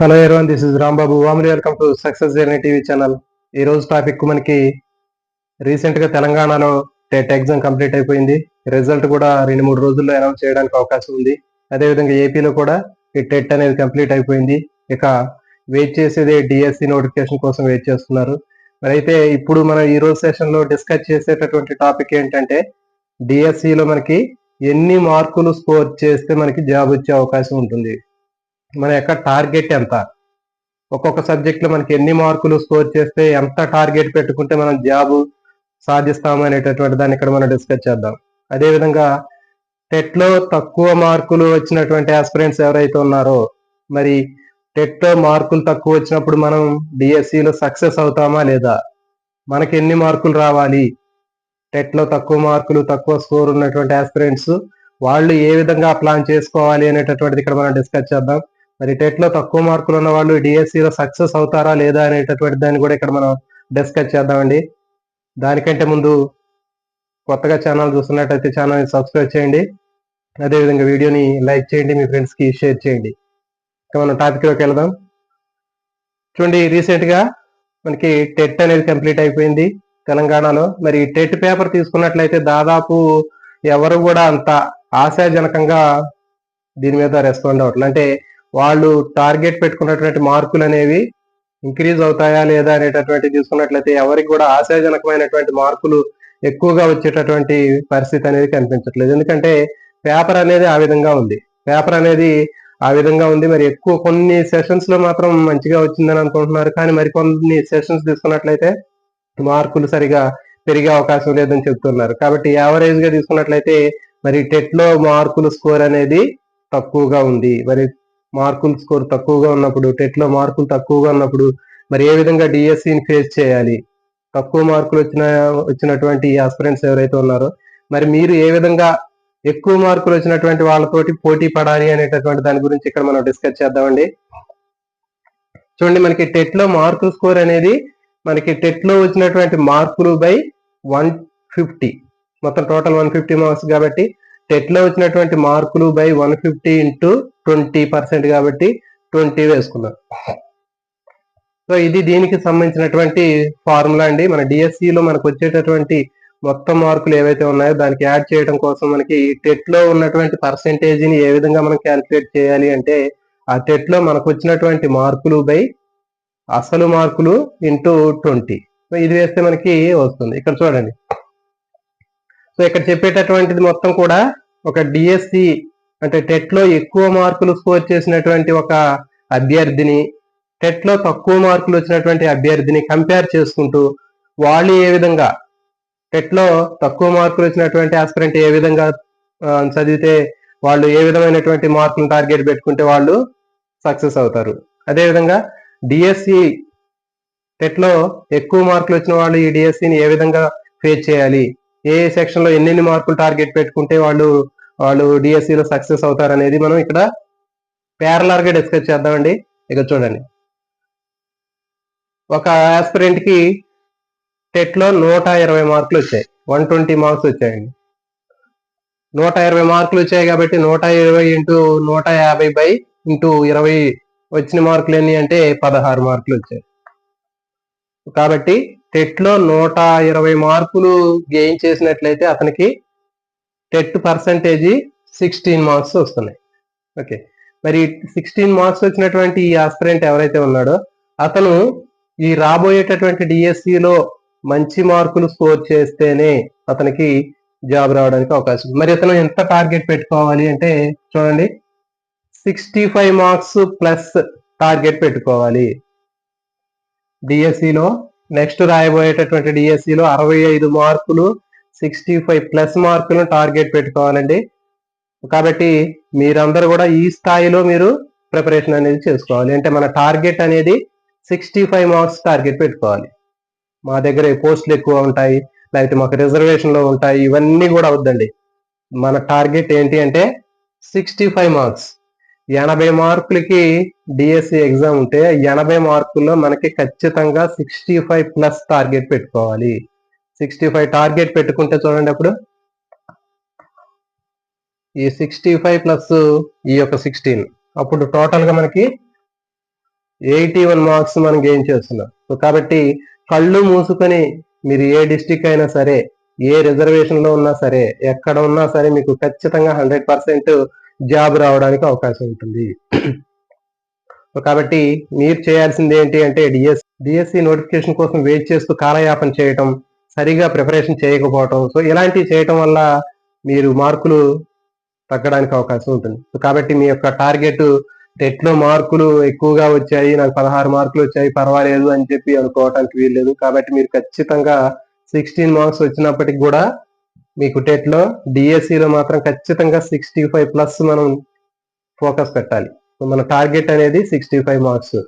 Hello everyone, this is Rambabu. Warmly welcome to success journey TV channel. ఈ రోజు topic మనకి recent గా తెలంగాణలో టెట్ ఎగ్జామ్ కంప్లీట్ అయిపోయింది. రిజల్ట్ కూడా 2-3 రోజుల్లో అనౌన్స్ చేయడానికి అవకాశం ఉంది. అదేవిధంగా ఏపీలో కూడా ఈ టెట్ అనేది కంప్లీట్ అయిపోయింది. ఇక వెయిట్ చేసేదే డిఎస్సి నోటిఫికేషన్ కోసం వెయిట్ చేస్తున్నారు. మరి అయితే ఇప్పుడు మనం ఈ రోజు సెషన్ లో డిస్కస్ చేసేటటువంటి టాపిక్ ఏంటంటే డిఎస్సిలో మనకి ఎన్ని మార్కులు స్కోర్ చేస్తే మనకి జాబ్ వచ్చే అవకాశం ఉంటుంది, మన యొక్క టార్గెట్ ఎంత, ఒక్కొక్క సబ్జెక్ట్ లో మనకి ఎన్ని మార్కులు స్కోర్ చేస్తే ఎంత టార్గెట్ పెట్టుకుంటే మనం జాబ్ సాధిస్తాము అనేటటువంటి దాన్ని ఇక్కడ మనం డిస్కస్ చేద్దాం. అదేవిధంగా టెట్ లో తక్కువ మార్కులు వచ్చినటువంటి ఆస్పిరెంట్స్ ఎవరైతే ఉన్నారో, మరి టెట్ లో మార్కులు తక్కువ వచ్చినప్పుడు మనం డిఎస్సిలో సక్సెస్ అవుతామా లేదా, మనకి ఎన్ని మార్కులు రావాలి, టెట్ లో తక్కువ మార్కులు తక్కువ స్కోర్ ఉన్నటువంటి ఆస్పిరెంట్స్ వాళ్ళు ఏ విధంగా ప్లాన్ చేసుకోవాలి అనేటటువంటిది ఇక్కడ మనం డిస్కస్ చేద్దాం. మరి టెట్ లో తక్కువ మార్కులు ఉన్న వాళ్ళు డిఎస్సిలో సక్సెస్ అవుతారా లేదా అనేటటువంటి దాన్ని కూడా ఇక్కడ మనం డిస్కస్ చేద్దామండి. దానికంటే ముందు కొత్తగా ఛానల్ చూస్తున్నట్టయితే ఛానల్ని సబ్స్క్రైబ్ చేయండి. అదేవిధంగా వీడియోని లైక్ చేయండి, మీ ఫ్రెండ్స్కి షేర్ చేయండి. ఇక మనం టాపిక్లోకి వెళ్దాం. చూడండి, రీసెంట్ గా మనకి టెట్ అనేది కంప్లీట్ అయిపోయింది తెలంగాణలో. మరి టెట్ పేపర్ తీసుకున్నట్లయితే దాదాపు ఎవరు కూడా అంత ఆశాజనకంగా దీని మీద రెస్పాండ్ అవ్వట్లేదు. అంటే వాళ్ళు టార్గెట్ పెట్టుకున్నటువంటి మార్కులు అనేవి ఇంక్రీజ్ అవుతాయా లేదా అనేటటువంటి తీసుకున్నట్లయితే ఎవరికి కూడా ఆశాజనకమైనటువంటి మార్కులు ఎక్కువగా వచ్చేటటువంటి పరిస్థితి అనేది కనిపించట్లేదు. ఎందుకంటే పేపర్ అనేది ఆ విధంగా ఉంది. మరి ఎక్కువ కొన్ని సెషన్స్ లో మాత్రం మంచిగా వచ్చిందని అనుకుంటున్నారు, కానీ మరి కొన్ని సెషన్స్ తీసుకున్నట్లయితే మార్కులు సరిగా పెరిగే అవకాశం లేదని చెప్తున్నారు. కాబట్టి యావరేజ్ గా తీసుకున్నట్లయితే మరి టెట్ లో మార్కులు స్కోర్ అనేది తక్కువగా ఉంది. మరి మార్కులు స్కోర్ తక్కువగా ఉన్నప్పుడు, టెట్ లో మార్కులు తక్కువగా ఉన్నప్పుడు మరి ఏ విధంగా డిఎస్సిని ఫేస్ చేయాలి, తక్కువ మార్కులు వచ్చినటువంటి ఆస్పిరెంట్స్ ఎవరైతే ఉన్నారో మరి మీరు ఏ విధంగా ఎక్కువ మార్కులు వచ్చినటువంటి వాళ్ళతోటి పోటీ పడాలి అనేటటువంటి దాని గురించి ఇక్కడ మనం డిస్కస్ చేద్దామండి. చూడండి, మనకి టెట్ లో మార్కుల స్కోర్ అనేది మనకి టెట్ లో వచ్చినటువంటి మార్కులు బై 150, మొత్తం టోటల్ 150 మార్క్స్ కాబట్టి టెట్ లో వచ్చినటువంటి మార్కులు బై 150 ఇంటూ 20% కాబట్టి 20 వేసుకున్నాం. సో ఇది దీనికి సంబంధించినటువంటి ఫార్ములా అండి. మన డిఎస్సిలో మనకు వచ్చేటటువంటి మొత్తం మార్కులు ఏవైతే ఉన్నాయో దానికి యాడ్ చేయడం కోసం మనకి టెట్ లో ఉన్నటువంటి పర్సెంటేజ్ని ఏ విధంగా మనం క్యాలిక్యులేట్ చేయాలి అంటే ఆ టెట్ లో మనకు వచ్చినటువంటి మార్కులు బై అసలు మార్కులు ఇంటూ 20. సో ఇది వేస్తే మనకి వస్తుంది. ఇక్కడ చూడండి, సో ఇక్కడ చెప్పేటటువంటిది మొత్తం కూడా ఒక డిఎస్సి అంటే టెట్ లో ఎక్కువ మార్కులు స్కోర్ చేసినటువంటి ఒక అభ్యర్థిని టెట్ లో తక్కువ మార్కులు వచ్చినటువంటి అభ్యర్థిని కంపేర్ చేసుకుంటూ వాళ్ళు ఏ విధంగా టెట్ లో తక్కువ మార్కులు వచ్చినటువంటి ఆస్పిరెంట్ ఏ విధంగా చదివితే వాళ్ళు ఏ విధమైనటువంటి మార్కులు టార్గెట్ పెట్టుకుంటే వాళ్ళు సక్సెస్ అవుతారు. అదేవిధంగా డిఎస్సి టెట్ లో ఎక్కువ మార్కులు వచ్చిన వాళ్ళు ఈ డిఎస్సిని ఏ విధంగా ఫేస్ చేయాలి, ఏ సెక్షన్ లో ఎన్ని మార్కులు టార్గెట్ పెట్టుకుంటే వాళ్ళు డిఎస్సిలో సక్సెస్ అవుతారు అనేది మనం ఇక్కడ ప్యారలర్ గా డిస్కస్ చేద్దామండి. ఇక చూడండి, ఒక ఆస్పిరెంట్ కి టెట్ లో 120 మార్కులు వచ్చాయి, 120 మార్క్స్ వచ్చాయండి. 120 మార్కులు వచ్చాయి కాబట్టి 120 ఇంటూ 150 బై ఇంటూ 20 వచ్చిన మార్కులు ఎన్ని అంటే 16 మార్కులు వచ్చాయి. కాబట్టి టెట్ లో 120 మార్కులు గెయిన్ చేసినట్లయితే అతనికి టెట్ పర్సంటేజ్ 16 మార్క్స్ వస్తున్నాయి. ఓకే, మరి 16 మార్క్స్ వచ్చినటువంటి ఈ ఆస్పిరెంట్ ఎవరైతే ఉన్నాడో అతను ఈ రాబోయేటటువంటి డిఎస్సిలో మంచి మార్కులు స్కోర్ చేస్తేనే అతనికి జాబ్ రావడానికి అవకాశం. మరి అతను ఎంత టార్గెట్ పెట్టుకోవాలి అంటే చూడండి, 65 మార్క్స్ ప్లస్ టార్గెట్ పెట్టుకోవాలి. డిఎస్సిలో నెక్స్ట్ రాయబోయేటటువంటి డిఎస్సిలో 65 మార్కులు 65 ప్లస్ మార్కులను టార్గెట్ పెట్టుకోవాలండి. కాబట్టి మీరందరూ కూడా ఈ స్థాయిలో మీరు ప్రిపరేషన్ అనేది చేసుకోవాలి. అంటే మన టార్గెట్ అనేది 65 మార్క్స్ టార్గెట్ పెట్టుకోవాలి. మా దగ్గర పోస్టులు ఎక్కువ ఉంటాయి, లేకపోతే మాకు రిజర్వేషన్లో ఉంటాయి, ఇవన్నీ కూడా అవద్దండి. మన టార్గెట్ ఏంటి అంటే 65 మార్క్స్. 80 మార్కులకి డిఎస్సి ఎగ్జామ్ ఉంటే 80 మార్కుల్లో మనకి ఖచ్చితంగా 65 ప్లస్ టార్గెట్ పెట్టుకోవాలి. 65 టార్గెట్ పెట్టుకుంటే చూడండి, అప్పుడు ఈ 65 ప్లస్ ఈ యొక్క 16 అప్పుడు టోటల్ గా మనకి 81 మార్క్స్ మనం గెయిన్ చేస్తున్నాం. సో కాబట్టి కళ్ళు మూసుకొని మీరు ఏ డిస్టిక్ అయినా సరే, ఏ రిజర్వేషన్ లో ఉన్నా సరే, ఎక్కడ ఉన్నా సరే మీకు ఖచ్చితంగా 100% జాబ్ రావడానికి అవకాశం ఉంటుంది. కాబట్టి మీరు చేయాల్సింది ఏంటి అంటే డిఎస్సి నోటిఫికేషన్ కోసం వెయిట్ చేస్తూ కాలయాపన చేయటం, సరిగా ప్రిపరేషన్ చేయకపోవటం, సో ఇలాంటివి చేయటం వల్ల మీరు మార్కులు తగ్గడానికి అవకాశం ఉంటుంది. సో కాబట్టి మీ యొక్క టార్గెట్ టెట్లో మార్కులు ఎక్కువగా వచ్చాయి, నాకు 16 మార్కులు వచ్చాయి, పర్వాలేదు అని చెప్పి అనుకోవటానికి వీల్లేదు. కాబట్టి మీరు ఖచ్చితంగా 16 మార్క్స్ వచ్చినప్పటికి కూడా మీకు టెట్లో డిఎస్సిలో మాత్రం ఖచ్చితంగా 65+ మనం ఫోకస్ పెట్టాలి. సో మన టార్గెట్ అనేది 65 మార్క్స్.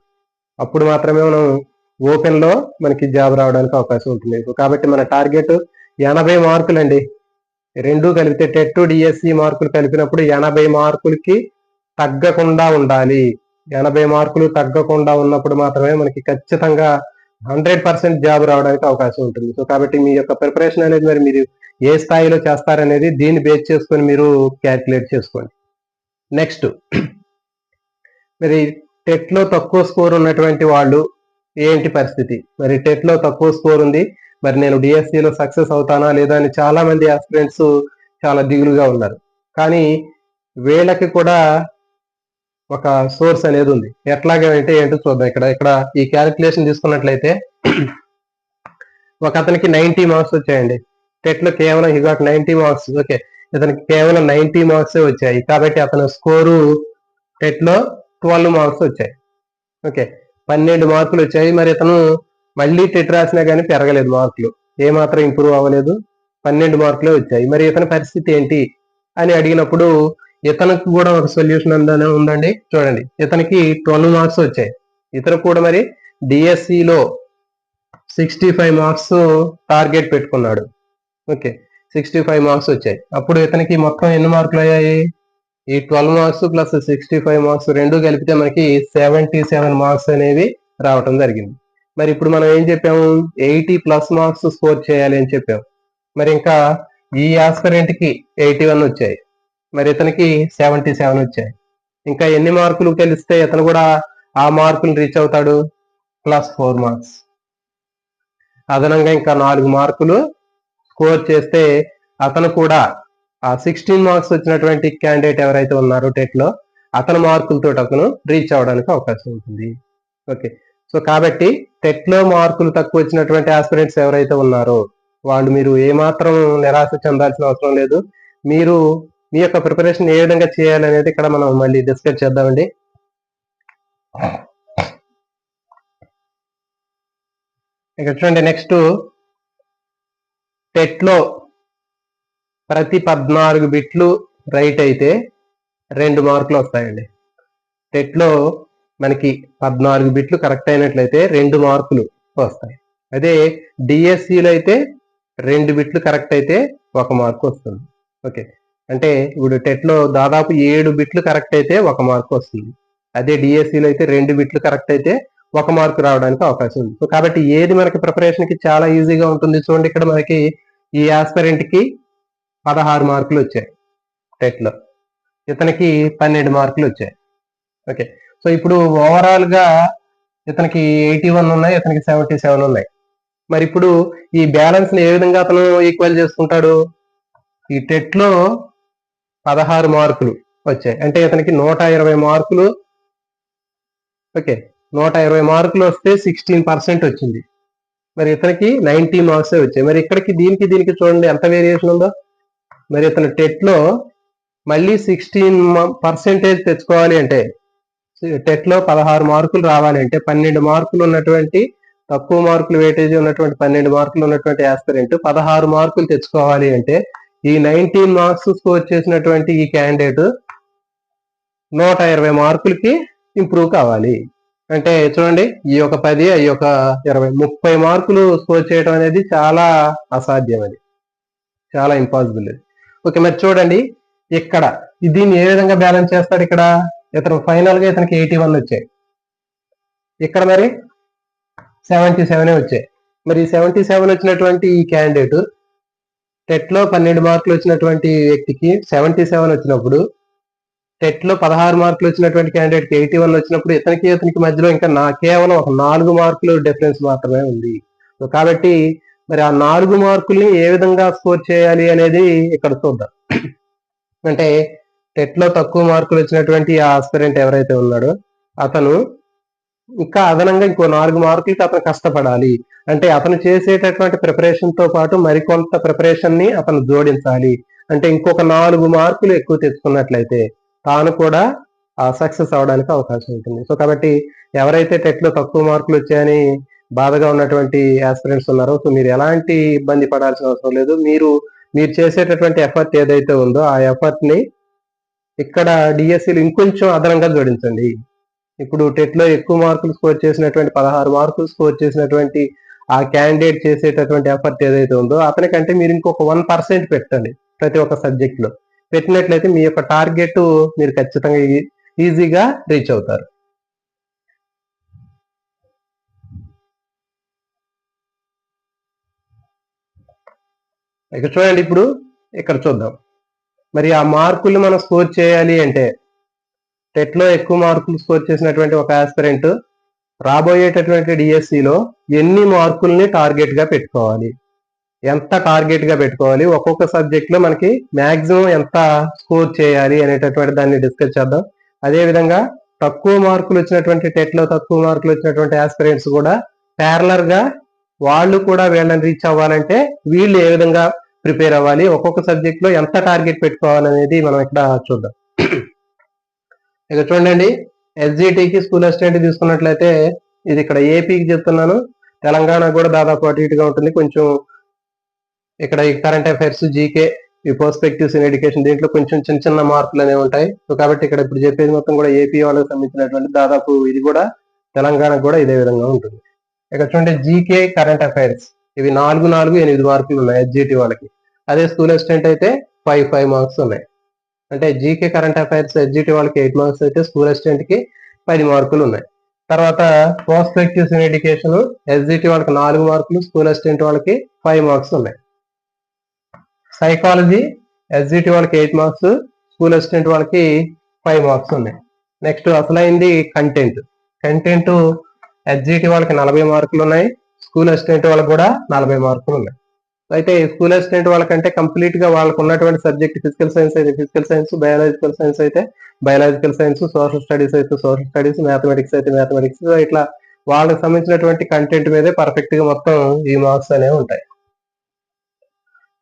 అప్పుడు మాత్రమే మనం ఓపెన్ లో మనకి జాబ్ రావడానికి అవకాశం ఉంటుంది. సో కాబట్టి మన టార్గెట్ 80 మార్కులు అండి. రెండు కలిపితే టెట్ డిఎస్సి మార్కులు కలిపినప్పుడు 80 మార్కులకి తగ్గకుండా ఉండాలి. 80 మార్కులు తగ్గకుండా ఉన్నప్పుడు మాత్రమే మనకి ఖచ్చితంగా 100% జాబ్ రావడానికి అవకాశం ఉంటుంది. సో కాబట్టి మీ యొక్క ప్రిపరేషన్ అనేది మరి మీరు ఏ స్థాయిలో చేస్తారనేది దీన్ని బేస్ చేసుకొని మీరు క్యాల్కులేట్ చేసుకోండి. నెక్స్ట్, మరి టెట్ లో తక్కువ స్కోర్ ఉన్నటువంటి వాళ్ళు ఏంటి పరిస్థితి? మరి టెట్ లో తక్కువ స్కోర్ ఉంది, మరి నేను డిఎస్సిలో సక్సెస్ అవుతానా లేదా అని చాలా మంది ఆస్పిరెంట్స్ చాలా దిగులుగా ఉన్నారు. కానీ వీళ్ళకి కూడా ఒక సోర్స్ అనేది ఉంది. ఎట్లాగా అంటే ఏంటో చూద్దాం. ఇక్కడ ఈ క్యాలిక్యులేషన్ తీసుకున్నట్లయితే ఒక అతనికి 90 మార్క్స్ వచ్చాయండి. టెట్ లో కేవలం హీ గాట్ 90 మార్క్స్. ఓకే, ఇతనికి కేవలం 90 మార్క్స్ వచ్చాయి. కాబట్టి అతని స్కోరు టెట్ లో 12 మార్క్స్ వచ్చాయి. ఓకే, 12 మార్కులు వచ్చాయి. మరి ఇతను మళ్ళీ టెట్ రాసినా కానీ పెరగలేదు, మార్కులు ఏమాత్రం ఇంప్రూవ్ అవ్వలేదు, 12 మార్కులే వచ్చాయి. మరి ఇతని పరిస్థితి ఏంటి అని అడిగినప్పుడు ఇతనికి కూడా ఒక సొల్యూషన్ ఉందండి. చూడండి, ఇతనికి 12 మార్క్స్ వచ్చాయి. ఇతను కూడా మరి డిఎస్సిలో 65 మార్క్స్ టార్గెట్ పెట్టుకున్నాడు. ఓకే, 65 మార్క్స్ వచ్చాయి. అప్పుడు ఇతనికి మొత్తం ఎన్ని మార్కులు అయ్యాయి? ఈ 12 మార్క్స్ ప్లస్ 65 మార్క్స్ రెండు కలిపితే మనకి 77 మార్క్స్ అనేవి రావటం జరిగింది. మరి ఇప్పుడు మనం ఏం చెప్పాము? 80+ మార్క్స్ స్కోర్ చేయాలి అని చెప్పాము. మరి ఇంకా ఈ ఆస్పిరెంట్ కి 81 వచ్చాయి, మరి ఇతనికి 77 వచ్చాయి. ఇంకా ఎన్ని మార్కులు కలిస్తే ఇతను కూడా ఆ మార్కులు రీచ్ అవుతాడు? +4 మార్క్స్. అదనంగా ఇంకా 4 మార్కులు స్కోర్ చేస్తే అతను కూడా ఆ 16 మార్క్స్ వచ్చినటువంటి క్యాండిడేట్ ఎవరైతే ఉన్నారో టెట్ లో, అతని మార్కులతో అతను రీచ్ అవడానికి అవకాశం ఉంటుంది. ఓకే, సో కాబట్టి టెట్ లో మార్కులు తక్కువ వచ్చినటువంటి ఆస్పిరెంట్స్ ఎవరైతే ఉన్నారో వాళ్ళు మీరు ఏమాత్రం నిరాశ చెందాల్సిన అవసరం లేదు. మీరు మీ యొక్క ప్రిపరేషన్ ఏ విధంగా చేయాలనేది ఇక్కడ మనం మళ్ళీ డిస్కస్ చేద్దామండి. ఇక్కడ చూడండి, నెక్స్ట్ టెట్ లో ప్రతి 14 బిట్లు రైట్ అయితే 2 మార్కులు వస్తాయండి. టెట్ లో మనకి 14 బిట్లు కరెక్ట్ అయినట్లయితే 2 మార్కులు వస్తాయి. అదే డిఎస్సిలో అయితే 2 బిట్లు కరెక్ట్ అయితే 1 మార్కు వస్తుంది. ఓకే, అంటే ఇప్పుడు టెట్ లో దాదాపు 7 బిట్లు కరెక్ట్ అయితే 1 మార్కు వస్తుంది. అదే డిఎస్సిలో అయితే 2 బిట్లు కరెక్ట్ అయితే 1 మార్కు రావడానికి అవకాశం ఉంది. సో కాబట్టి ఏది మనకి ప్రిపరేషన్ కి చాలా ఈజీగా ఉంటుంది? చూడండి, ఇక్కడ మనకి ఈ ఆస్పిరెంట్ కి 16 మార్కులు వచ్చాయి టెట్ లో, ఇతనికి 12 మార్కులు వచ్చాయి. ఓకే, సో ఇప్పుడు ఓవరాల్ గా ఇతనికి 81 ఉన్నాయి, ఇతనికి 77 ఉన్నాయి. మరి ఇప్పుడు ఈ బ్యాలెన్స్ ని ఏ విధంగా అతను ఈక్వల్ చేసుకుంటాడు? ఈ టెట్ లో 16 మార్కులు వచ్చాయి అంటే ఇతనికి 120 మార్కులు. ఓకే, 120 మార్కులు వస్తే 16% వచ్చింది. మరి ఇతనికి 90 మార్క్సే వచ్చాయి. మరి ఇక్కడికి దీనికి చూడండి ఎంత వేరియేషన్ ఉందో. మరి ఇతను టెట్ లో మళ్ళీ 16% తెచ్చుకోవాలి అంటే, టెట్ లో 16 మార్కులు రావాలి అంటే 12 మార్కులు ఉన్నటువంటి, తక్కువ మార్కులు వెయిటేజ్ ఉన్నటువంటి 12 మార్కులు ఉన్నటువంటి ఆస్పిరెంట్ 16 మార్కులు తెచ్చుకోవాలి అంటే ఈ 19 మార్క్స్ స్కోర్ చేసినటువంటి ఈ క్యాండిడేట్ 120 మార్కులకి ఇంప్రూవ్ కావాలి. అంటే చూడండి, ఈ యొక్క 10, ఈ యొక్క 20, 30 మార్కులు స్కోర్ చేయడం అనేది చాలా అసాధ్యం, అది చాలా ఇంపాసిబుల్. ఓకే, మరి చూడండి ఇక్కడ దీన్ని ఏ విధంగా బ్యాలెన్స్ చేస్తాడు? ఇక్కడ ఇతను ఫైనల్ గా ఇతనికి 81 వచ్చాయి, ఇక్కడ మరి 77 వచ్చాయి. మరి 77 వచ్చినటువంటి ఈ క్యాండిడేట్ టెట్ లో 12 మార్కులు వచ్చినటువంటి వ్యక్తికి 77 వచ్చినప్పుడు టెట్ లో 16 మార్కులు వచ్చినటువంటి క్యాండిడేట్ కి 81 వచ్చినప్పుడు ఇతనికి మధ్యలో ఇంకా కేవలం ఒక 4 మార్కులు డిఫరెన్స్ మాత్రమే ఉంది. సో కాబట్టి మరి ఆ 4 మార్కుల్ని ఏ విధంగా స్కోర్ చేయాలి అనేది ఇక్కడ చూద్దాం. అంటే టెట్ లో తక్కువ మార్కులు వచ్చినటువంటి ఆ ఆస్పిరెంట్ ఎవరైతే ఉన్నాడో అతను ఇంకా అదనంగా ఇంకో 4 మార్కులకి అతను కష్టపడాలి. అంటే అతను చేసేటటువంటి ప్రిపరేషన్ తో పాటు మరికొంత ప్రిపరేషన్ ని అతను జోడించాలి. అంటే ఇంకొక 4 మార్కులు ఎక్కువ తెచ్చుకున్నట్లయితే తాను కూడా సక్సెస్ అవడానికి అవకాశం ఉంటుంది. సో కాబట్టి ఎవరైతే టెట్ లో తక్కువ మార్కులు వచ్చాయని బాధగా ఉన్నటువంటి ఆస్పిరెంట్స్ ఉన్నారో, సో మీరు ఎలాంటి ఇబ్బంది పడాల్సిన అవసరం లేదు. మీరు చేసేటటువంటి ఎఫర్ట్ ఏదైతే ఉందో ఆ ఎఫర్ట్ ని ఇక్కడ డిఎస్సీలు ఇంకొంచెం అదనంగా జోడించండి. ఇప్పుడు టెట్ లో ఎక్కువ మార్కులు స్కోర్ చేసినటువంటి 16 మార్కులు స్కోర్ చేసినటువంటి ఆ క్యాండిడేట్ చేసేటటువంటి ఎఫర్ట్ ఏదైతే ఉందో అతనికంటే మీరు ఇంకొక 1% పెట్టండి ప్రతి ఒక్క సబ్జెక్ట్ లో. పెట్టినట్లయితే మీ యొక్క టార్గెట్ మీరు ఖచ్చితంగా ఈజీగా రీచ్ అవుతారు. ఇక చూడండి, ఇప్పుడు ఇక్కడ చూద్దాం. మరి ఆ మార్కులు మనం స్కోర్ చేయాలి అంటే టెట్ లో ఎక్కువ మార్కులు స్కోర్ చేసినటువంటి ఒక ఆస్పిరెంట్ రాబోయేటటువంటి డిఎస్సిలో ఎన్ని మార్కుల్ని టార్గెట్ గా పెట్టుకోవాలి, ఎంత టార్గెట్ గా పెట్టుకోవాలి, ఒక్కొక్క సబ్జెక్ట్ లో మనకి మాక్సిమం ఎంత స్కోర్ చేయాలి అనేటటువంటి దాన్ని డిస్కస్ చేద్దాం. అదేవిధంగా తక్కువ మార్కులు వచ్చినటువంటి టెట్ లో తక్కువ మార్కులు వచ్చినటువంటి ఆస్పిరెంట్స్ కూడా ప్యారలర్ గా వాళ్ళు కూడా వీళ్ళని రీచ్ అవ్వాలంటే వీళ్ళు ఏ విధంగా ప్రిపేర్ అవ్వాలి, ఒక్కొక్క సబ్జెక్ట్ లో ఎంత టార్గెట్ పెట్టుకోవాలనేది మనం ఇక్కడ చూద్దాం. ఇక చూడండి, ఎస్జిటికి స్కూల్ అసిస్టెంట్ తీసుకున్నట్లయితే ఇది ఇక్కడ ఏపీకి చెప్తున్నాను, తెలంగాణ కూడా దాదాపు అటు ఇటుగా ఉంటుంది. కొంచెం ఇక్కడ ఈ కరెంట్ అఫైర్స్, జీకే, ఈ పర్స్పెక్టివ్స్ ఇన్ ఎడ్యుకేషన్ దీంట్లో కొంచెం చిన్న చిన్న మార్పులు అనేవి ఉంటాయి. సో కాబట్టి ఇక్కడ ఇప్పుడు చెప్పేది మొత్తం కూడా ఏపీ వాళ్ళకి సంబంధించినటువంటి దాదాపు ఇది కూడా తెలంగాణకు కూడా ఇదే విధంగా ఉంటుంది. ఇక్కడ చూడండి, జీకే, కరెంట్ అఫైర్స్ ఇవి 4, 4, 8 మార్కులు ఉన్నాయి ఎస్జిటి వాళ్ళకి. అదే స్కూల్ అసిస్టెంట్ అయితే 5 మార్క్స్ ఉన్నాయి. అంటే జీకే, కరెంట్ అఫైర్స్ ఎస్జిటి వాళ్ళకి 8 మార్క్స్ అయితే స్కూల్ అసిస్టెంట్ కి 10 మార్కులు ఉన్నాయి. తర్వాత పర్స్పెక్టివ్స్ ఇన్ ఎడ్యుకేషన్ ఎస్జిటి వాళ్ళకి 4 మార్కులు, స్కూల్ అసిస్టెంట్ వాళ్ళకి 5 మార్క్స్ ఉన్నాయి. సైకాలజీ ఎస్జిటి వాళ్ళకి 8 మార్క్స్, స్కూల్ అసిస్టెంట్ వాళ్ళకి 5 మార్క్స్ ఉన్నాయి. Next అసలైంది content. ఎస్జిటి వాళ్ళకి 40 మార్కులు ఉన్నాయి, స్కూల్ అసిస్టెంట్ వాళ్ళకి కూడా 40 మార్కులు ఉన్నాయి. అయితే స్కూల్ అసిస్టెంట్ వాళ్ళకంటే కంప్లీట్ గా వాళ్ళకు ఉన్నటువంటి సబ్జెక్ట్ ఫిజికల్ సైన్స్ అయితే ఫిజికల్ సైన్స్, బయాలజికల్ సైన్స్ అయితే బయాలజికల్ సైన్స్, సోషల్ స్టడీస్ అయితే సోషల్ స్టడీస్, మ్యాథమెటిక్స్ అయితే మ్యాథమెటిక్స్, ఇట్లా వాళ్ళకి సంబంధించినటువంటి కంటెంట్ మీదే పర్ఫెక్ట్ గా మొత్తం ఈ మార్క్స్ అనేవి ఉంటాయి.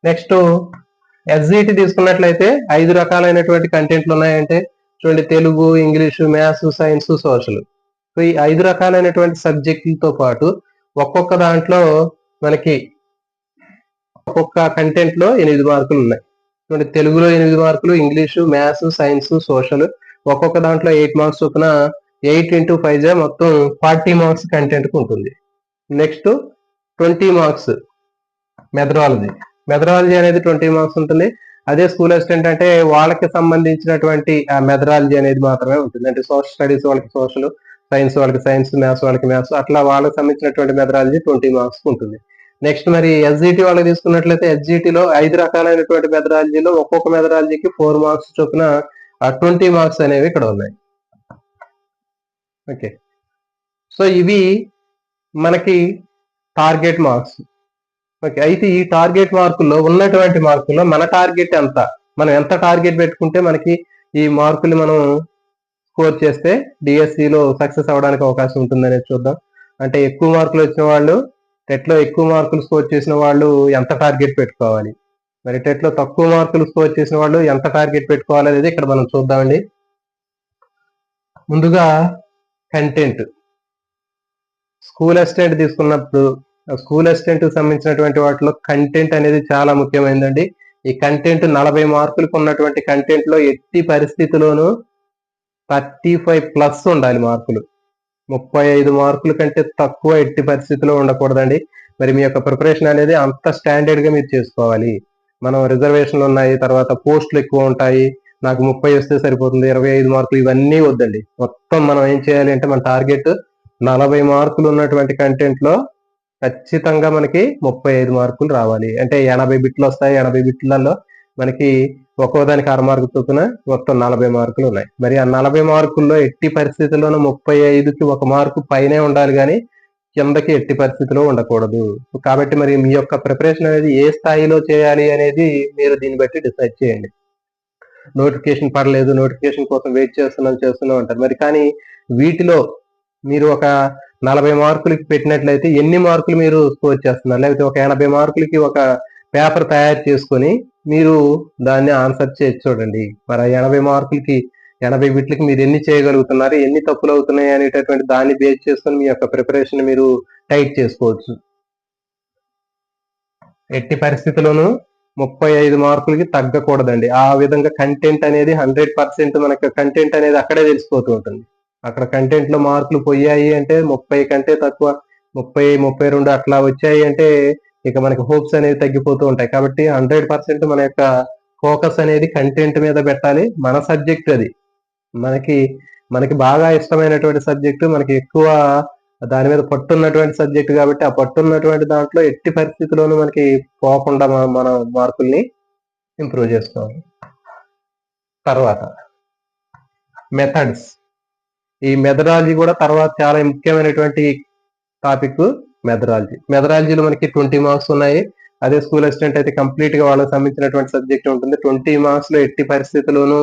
నెక్స్ట్ ఎస్జిటి తీసుకున్నట్లయితే 5 రకాలైనటువంటి కంటెంట్లు ఉన్నాయంటే చూడండి, Telugu, English, maths, science, social. So ఈ 5 రకాలైనటువంటి సబ్జెక్టులతో పాటు ఒక్కొక్క దాంట్లో మనకి ఒక్కొక్క కంటెంట్ లో 8 మార్కులు ఉన్నాయి. చూడండి, తెలుగులో 8 మార్కులు, ఇంగ్లీషు, మ్యాథ్స్, సైన్స్, సోషల్ ఒక్కొక్క దాంట్లో 8 మార్క్స్ చొప్పున 8 × 5 మొత్తం 40 మార్క్స్ కంటెంట్ కు ఉంటుంది. నెక్స్ట్ 20 మార్క్స్ మెథడాలజీ అనేది 20 మార్క్స్ ఉంటుంది. అదే స్కూల్ అసిస్టెంట్ అంటే వాళ్ళకి సంబంధించినటువంటి ఆ మెథడాలజీ అనేది మాత్రమే ఉంటుంది. అంటే సోషల్ స్టడీస్ వాళ్ళకి సోషల్, సైన్స్ వాళ్ళకి సైన్స్, మ్యాథ్స్ వాళ్ళకి మ్యాథ్స్, అట్లా వాళ్ళకి సంబంధించినటువంటి మెథడాలజీ 20 మార్క్స్ ఉంటుంది. నెక్స్ట్ మరి ఎస్జిటి వాళ్ళకి తీసుకున్నట్లయితే ఎస్జిటిలో 5 రకాలైనటువంటి మెథడాలజీలో ఒక్కొక్క మెథడాలజీకి 4 మార్క్స్ చొప్పున 20 మార్క్స్ అనేవి ఇక్కడ ఉన్నాయి. ఓకే, సో ఇవి మనకి టార్గెట్ మార్క్స్. ఓకే, అయితే ఈ టార్గెట్ మార్కుల్లో ఉన్నటువంటి మార్కుల్లో మన టార్గెట్ ఎంత, మనం ఎంత టార్గెట్ పెట్టుకుంటే మనకి ఈ మార్కులు మనం స్కోర్ చేస్తే డిఎస్సిలో సక్సెస్ అవడానికి అవకాశం ఉంటుందనేది చూద్దాం. అంటే ఎక్కువ మార్కులు వచ్చిన వాళ్ళు, టెట్ లో ఎక్కువ మార్కులు స్కోర్ చేసిన వాళ్ళు ఎంత టార్గెట్ పెట్టుకోవాలి, మరి టెట్ లో తక్కువ మార్కులు స్కోర్ చేసిన వాళ్ళు ఎంత టార్గెట్ పెట్టుకోవాలి అనేది ఇక్కడ మనం చూద్దామండి. ముందుగా కంటెంట్. స్కూల్ అసిస్టెంట్ తీసుకున్నప్పుడు స్కూల్ అసిస్టెంట్ సంబంధించినటువంటి వాటిలో కంటెంట్ అనేది చాలా ముఖ్యమైనదండి. ఈ కంటెంట్ 40 మార్కులకు ఉన్నటువంటి కంటెంట్ లో ఎట్టి పరిస్థితిలోనూ 35+ ఉండాలి మార్కులు. 35 మార్కుల కంటే తక్కువ ఎట్టి పరిస్థితిలో ఉండకూడదండి. మరి మీ యొక్క ప్రిపరేషన్ అనేది అంత స్టాండర్డ్ గా మీరు చేసుకోవాలి. మనం రిజర్వేషన్లు ఉన్నాయి, తర్వాత పోస్టులు ఎక్కువ ఉంటాయి, నాకు 30 వస్తే సరిపోతుంది, 25 మార్కులు ఇవన్నీ వద్దండి. మొత్తం మనం ఏం చేయాలి అంటే మన టార్గెట్ 40 మార్కులు ఉన్నటువంటి కంటెంట్ లో ఖచ్చితంగా మనకి 35 మార్కులు రావాలి. అంటే 80 బిట్లు వస్తాయి. 80 బిట్లలో మనకి ఒక్కో దానికి 6 మార్కులు చొప్పున మొత్తం 40 మార్కులు ఉన్నాయి. మరి ఆ 40 మార్కుల్లో ఎట్టి పరిస్థితుల్లోనూ 35కి 1 మార్కు పైనే ఉండాలి కానీ కిందకి ఎట్టి పరిస్థితిలో ఉండకూడదు. కాబట్టి మరి మీ యొక్క ప్రిపరేషన్ అనేది ఏ స్థాయిలో చేయాలి అనేది మీరు దీన్ని బట్టి డిసైడ్ చేయండి. నోటిఫికేషన్ పడలేదు, నోటిఫికేషన్ కోసం వెయిట్ చేస్తున్నాం అంటారు. మరి కానీ వీటిలో మీరు ఒక 40 మార్కులకి పెట్టినట్లయితే ఎన్ని మార్కులు మీరు స్కోర్ చేస్తున్నారు? లేకపోతే ఒక 80 మార్కులకి ఒక పేపర్ తయారు చేసుకొని మీరు దాన్ని ఆన్సర్ చేసి చూడండి. మరి 80 మార్కులకి 80 బిట్లకి మీరు ఎన్ని చేయగలుగుతున్నారు, ఎన్ని తప్పులు అవుతున్నాయి అనేటటువంటి దాన్ని బేస్ చేసుకొని మీ యొక్క ప్రిపరేషన్ మీరు టైట్ చేసుకోవచ్చు. ఎట్టి పరిస్థితుల్లోనూ 35 మార్కులకి తగ్గకూడదండి. ఆ విధంగా కంటెంట్ అనేది 100% మనకి కంటెంట్ అనేది అక్కడే తెలిసిపోతూ ఉంటుంది. అక్కడ కంటెంట్ లో మార్కులు పోయాయి అంటే 30 కంటే తక్కువ 30, 32 అట్లా వచ్చాయి అంటే ఇక మనకి హోప్స్ అనేవి తగ్గిపోతూ ఉంటాయి. కాబట్టి 100% మన యొక్క ఫోకస్ అనేది కంటెంట్ మీద పెట్టాలి. మన సబ్జెక్ట్ అది మనకి బాగా ఇష్టమైనటువంటి సబ్జెక్టు, మనకి ఎక్కువ దాని మీద పట్టున్నటువంటి సబ్జెక్ట్ కాబట్టి ఆ పట్టున్నటువంటి దాంట్లో ఎట్టి పరిస్థితుల్లోనూ మనకి పోకుండా మన మార్కుల్ని ఇంప్రూవ్ చేసుకోవాలి. తర్వాత మెథడ్స్. ఈ మెథడాలజీ కూడా తర్వాత చాలా ముఖ్యమైనటువంటి టాపిక్ మెథడాలజీ. మెథడాలజీలో మనకి 20 మార్క్స్ ఉన్నాయి. అదే స్కూల్ అసిస్టెంట్ అయితే కంప్లీట్ గా వాళ్ళకి సంబంధించినటువంటి సబ్జెక్ట్ ఉంటుంది. 20 మార్క్స్ లో ఎట్టి పరిస్థితుల్లోనూ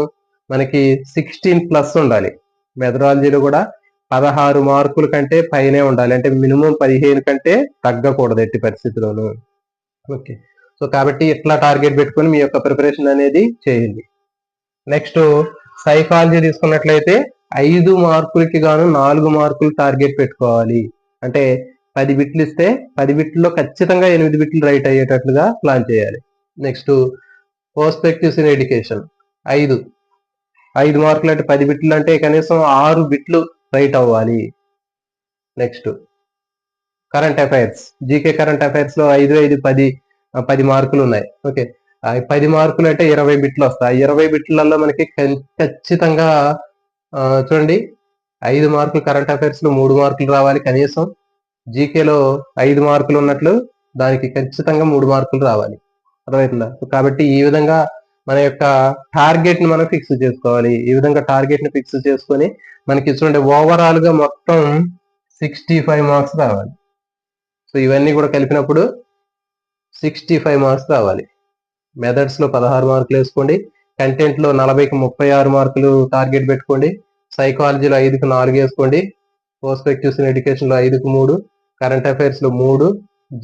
మనకి 16+ ఉండాలి. మెథడాలజీలో కూడా 16 మార్కుల కంటే పైనే ఉండాలి. అంటే మినిమం 15 కంటే తగ్గకూడదు ఎట్టి పరిస్థితుల్లోనూ. ఓకే, సో కాబట్టి ఇట్లా టార్గెట్ పెట్టుకొని మీ యొక్క ప్రిపరేషన్ అనేది చేయండి. నెక్స్ట్ సైకాలజీ తీసుకున్నట్లయితే 5 మార్కులకి గాను 4 మార్కులు టార్గెట్ పెట్టుకోవాలి. అంటే 10 బిట్లు ఇస్తే 10 బిట్లలో ఖచ్చితంగా 8 బిట్లు రైట్ అయ్యేటట్లుగా ప్లాన్ చేయాలి. నెక్స్ట్ పర్స్పెక్టివ్స్ ఇన్ ఎడ్యుకేషన్ 5 మార్కులు అంటే 10 బిట్లు అంటే కనీసం 6 బిట్లు రైట్ అవ్వాలి. Next current affairs, GK current affairs లో 5, 5, 10 మార్కులు ఉన్నాయి. ఓకే, 10 మార్కులు అంటే 20 బిట్లు వస్తాయి. 20 బిట్లలో మనకి ఖచ్చితంగా చూడండి 5 మార్కులు కరెంట్ అఫైర్స్ లో 3 మార్కులు రావాలి కనీసం. జీకేలో 5 మార్కులు ఉన్నట్లు దానికి ఖచ్చితంగా 3 మార్కులు రావాలి. అర్థమవుతుందా? కాబట్టి ఈ విధంగా మన యొక్క టార్గెట్ ని మనం ఫిక్స్ చేసుకోవాలి. ఈ విధంగా టార్గెట్ ని ఫిక్స్ చేసుకొని మనకి చూడండి ఓవరాల్ గా మొత్తం 65 మార్క్స్ రావాలి. సో ఇవన్నీ కూడా కలిపినప్పుడు 65 మార్క్స్ రావాలి. మెథడ్స్ లో 16 మార్కులు వేసుకోండి. కంటెంట్ లో 40కి 36 మార్కులు టార్గెట్ పెట్టుకోండి. సైకాలజీలో 5కి 4 వేసుకోండి. పర్స్పెక్టివ్స్ ఇన్ ఎడ్యుకేషన్ లో 5కి 3, కరెంట్ అఫైర్స్ లో 3,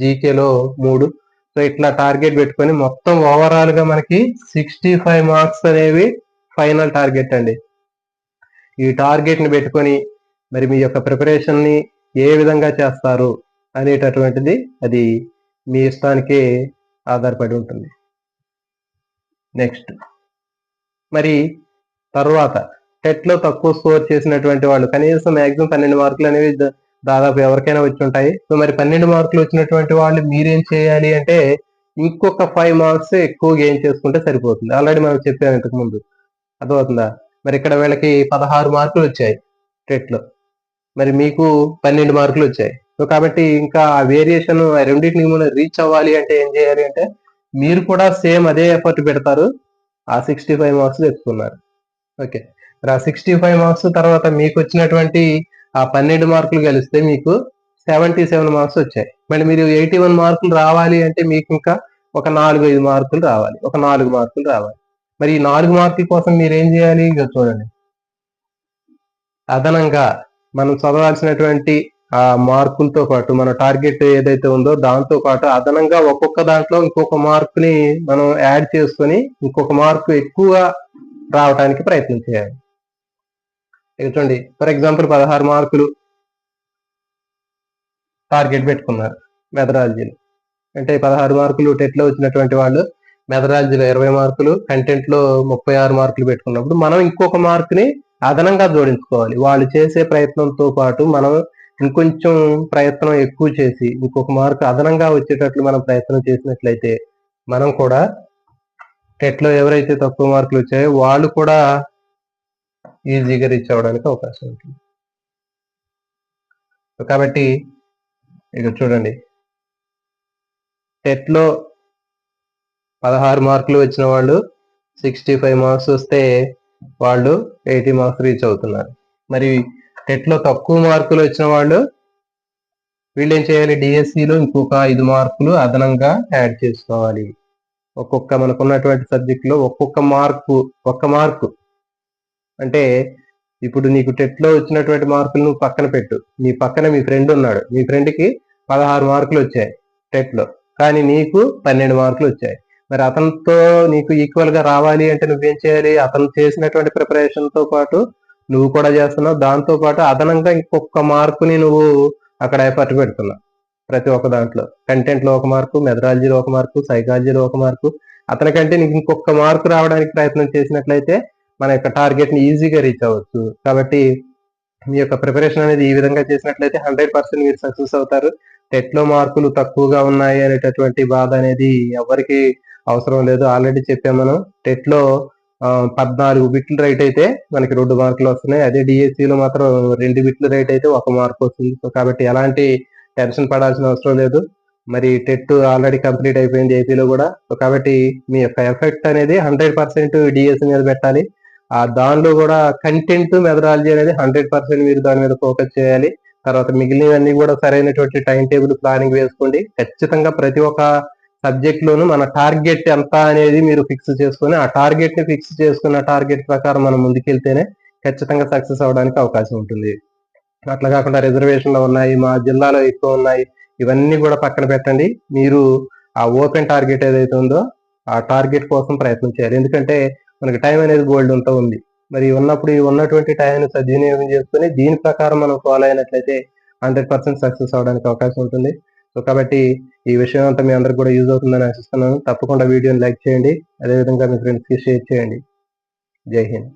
జీకేలో 3. సో ఇట్లా టార్గెట్ పెట్టుకొని మొత్తం ఓవరాల్ గా మనకి 65 మార్క్స్ అనేవి ఫైనల్ టార్గెట్ అండి. ఈ టార్గెట్ ని పెట్టుకొని మరి మీ యొక్క ప్రిపరేషన్ ని ఏ విధంగా చేస్తారు అనేటటువంటిది అది మీ ఇష్టానికే ఆధారపడి ఉంటుంది. నెక్స్ట్ మరి తర్వాత టెట్ లో తక్కువ స్కోర్ చేసినటువంటి వాళ్ళు కనీసం మ్యాక్సిమం 12 మార్కులు అనేవి దాదాపు ఎవరికైనా వచ్చి ఉంటాయి. సో మరి 12 మార్కులు వచ్చినటువంటి వాళ్ళు మీరేం చేయాలి అంటే ఇంకొక 5 మార్క్స్ ఎక్కువ గెయిన్ చేసుకుంటే సరిపోతుంది. ఆల్రెడీ మనం చెప్పాము ఇంతకు ముందు. అర్థమవుతుందా? మరి ఇక్కడ వీళ్ళకి 16 మార్కులు వచ్చాయి టెట్ లో, మరి మీకు 12 మార్కులు వచ్చాయి. సో కాబట్టి ఇంకా ఆ వేరియేషన్ రెండింటిని మనం రీచ్ అవ్వాలి అంటే ఏం చేయాలి అంటే మీరు కూడా సేమ్ అదే ఎఫర్ట్ పెడతారు. ఆ 65 మార్క్స్ తెచ్చుకున్నారు. ఓకే, మరి ఆ 65 మార్క్స్ తర్వాత మీకు వచ్చినటువంటి ఆ 12 మార్కులు కలిస్తే మీకు 77 మార్క్స్ వచ్చాయి. మళ్ళీ మీరు 81 మార్కులు రావాలి అంటే మీకు ఇంకా ఒక 4-5 మార్కులు రావాలి, ఒక 4 మార్కులు రావాలి. మరి ఈ 4 మార్కుల కోసం మీరు ఏం చేయాలి? ఇక చూడండి, అదనంగా మనం చదవాల్సినటువంటి ఆ మార్కులతో పాటు మన టార్గెట్ ఏదైతే ఉందో దాంతో పాటు అదనంగా ఒక్కొక్క దాంట్లో ఇంకొక మార్కుని మనం యాడ్ చేసుకొని ఇంకొక మార్కు ఎక్కువ రావడానికి ప్రయత్నం చేయాలి. ఇక చూడండి, ఫర్ ఎగ్జాంపుల్ 16 మార్కులు టార్గెట్ పెట్టుకున్నారు మెథడాలజీలో. అంటే 16 మార్కులు టెట్ లో వచ్చినటువంటి వాళ్ళు మెథడాలజీలో 20 మార్కులు, కంటెంట్ లో 36 మార్కులు పెట్టుకున్నప్పుడు మనం ఇంకొక మార్కుని అదనంగా జోడించుకోవాలి. వాళ్ళు చేసే ప్రయత్నంతో పాటు మనం ఇంకొంచెం ప్రయత్నం ఎక్కువ చేసి ఇంకొక మార్కు అదనంగా వచ్చేటట్లు మనం ప్రయత్నం చేసినట్లయితే మనం కూడా టెట్ లో ఎవరైతే తక్కువ మార్కులు వచ్చాయో వాళ్ళు కూడా ఈజీగా రీచ్ అవ్వడానికి అవకాశం ఉంటుంది. కాబట్టి ఇక చూడండి, టెట్ లో 16 మార్కులు వచ్చిన వాళ్ళు 65 మార్క్స్ వస్తే వాళ్ళు 80 మార్క్స్ రీచ్ అవుతున్నారు. మరి టెట్లో తక్కువ మార్కులు వచ్చిన వాళ్ళు వీళ్ళు ఏం చేయాలి, డిఎస్సిలో ఇంకొక 5 మార్కులు అదనంగా యాడ్ చేసుకోవాలి. మనకున్నటువంటి సబ్జెక్ట్ లో ఒక్క మార్కు అంటే ఇప్పుడు నీకు టెట్లో వచ్చినటువంటి మార్కులు నువ్వు పక్కన పెట్టు, నీ పక్కన మీ ఫ్రెండ్ ఉన్నాడు, మీ ఫ్రెండ్కి 16 మార్కులు వచ్చాయి టెట్లో, కానీ నీకు 12 మార్కులు వచ్చాయి. మరి అతనితో నీకు ఈక్వల్ గా రావాలి అంటే నువ్వేం చేయాలి, అతను చేసినటువంటి ప్రిపరేషన్ తో పాటు నువ్వు కూడా చేస్తున్నావు, దాంతో పాటు అదనంగా ఇంకొక మార్కుని నువ్వు అక్కడ ఎఫర్ట్ పెడుతున్నావు. ప్రతి ఒక్క దాంట్లో కంటెంట్ లో 1 మార్కు, మెథడాలజీలో 1 మార్కు, సైకాలజీలో 1 మార్కు, అతనికంటే నీకు ఇంకొక మార్కు రావడానికి ప్రయత్నం చేసినట్లయితే మన యొక్క టార్గెట్ ని ఈజీగా రీచ్ అవ్వచ్చు. కాబట్టి మీ యొక్క ప్రిపరేషన్ అనేది ఈ విధంగా చేసినట్లయితే 100% మీరు సక్సెస్ అవుతారు. టెట్ లో మార్కులు తక్కువగా ఉన్నాయి అనేటటువంటి బాధ అనేది ఎవరికి అవసరం లేదు. ఆల్రెడీ చెప్పాం మనం, టెట్ లో 14 బిట్లు రైట్ అయితే మనకి 2 మార్కులు వస్తున్నాయి. అదే డిఎస్సిలో మాత్రం 2 బిట్లు రైట్ అయితే 1 మార్కు వస్తుంది. సో కాబట్టి ఎలాంటి టెన్షన్ పడాల్సిన అవసరం లేదు. మరి టెట్ ఆల్రెడీ కంప్లీట్ అయిపోయింది ఏపీలో కూడా. సో కాబట్టి మీ యొక్క ఎఫెక్ట్ అనేది 100% డిఎస్సి మీద పెట్టాలి. దానిలో కూడా కంటెంట్, మెథడాలజీ అనేది 100% మీరు దాని మీద ఫోకస్ చేయాలి. తర్వాత మిగిలినవన్నీ కూడా సరైనటువంటి టైం టేబుల్ ప్లానింగ్ వేసుకోండి. ఖచ్చితంగా ప్రతి ఒక్క సబ్జెక్ట్ లోను మన టార్గెట్ ఎంత అనేది మీరు ఫిక్స్ చేసుకుని, ఆ టార్గెట్ ని ఫిక్స్ చేసుకున్న టార్గెట్ ప్రకారం మనం ముందుకెళ్తేనే ఖచ్చితంగా సక్సెస్ అవడానికి అవకాశం ఉంటుంది. అట్లా కాకుండా రిజర్వేషన్లు ఉన్నాయి, మా జిల్లాలో ఎక్కువ ఉన్నాయి, ఇవన్నీ కూడా పక్కన పెట్టండి. మీరు ఆ ఓపెన్ టార్గెట్ ఏదైతే ఉందో ఆ టార్గెట్ కోసం ప్రయత్నం చేయాలి. ఎందుకంటే మనకి టైం అనేది గోల్డ్ అంతా ఉంది. మరి ఉన్నప్పుడు ఈ ఉన్నటువంటి టైంని సద్వినియోగం చేసుకుని దీని ప్రకారం మనం ఫాలో అయినట్లయితే 100% సక్సెస్ అవడానికి అవకాశం ఉంటుంది. సో కాబట్టి ఈ విషయం అంతా మీ అందరికి కూడా యూజ్ అవుతుందని ఆశిస్తున్నాను. తప్పకుండా వీడియోని లైక్ చేయండి, అదేవిధంగా మీ ఫ్రెండ్స్కి షేర్ చేయండి. జై హింద్.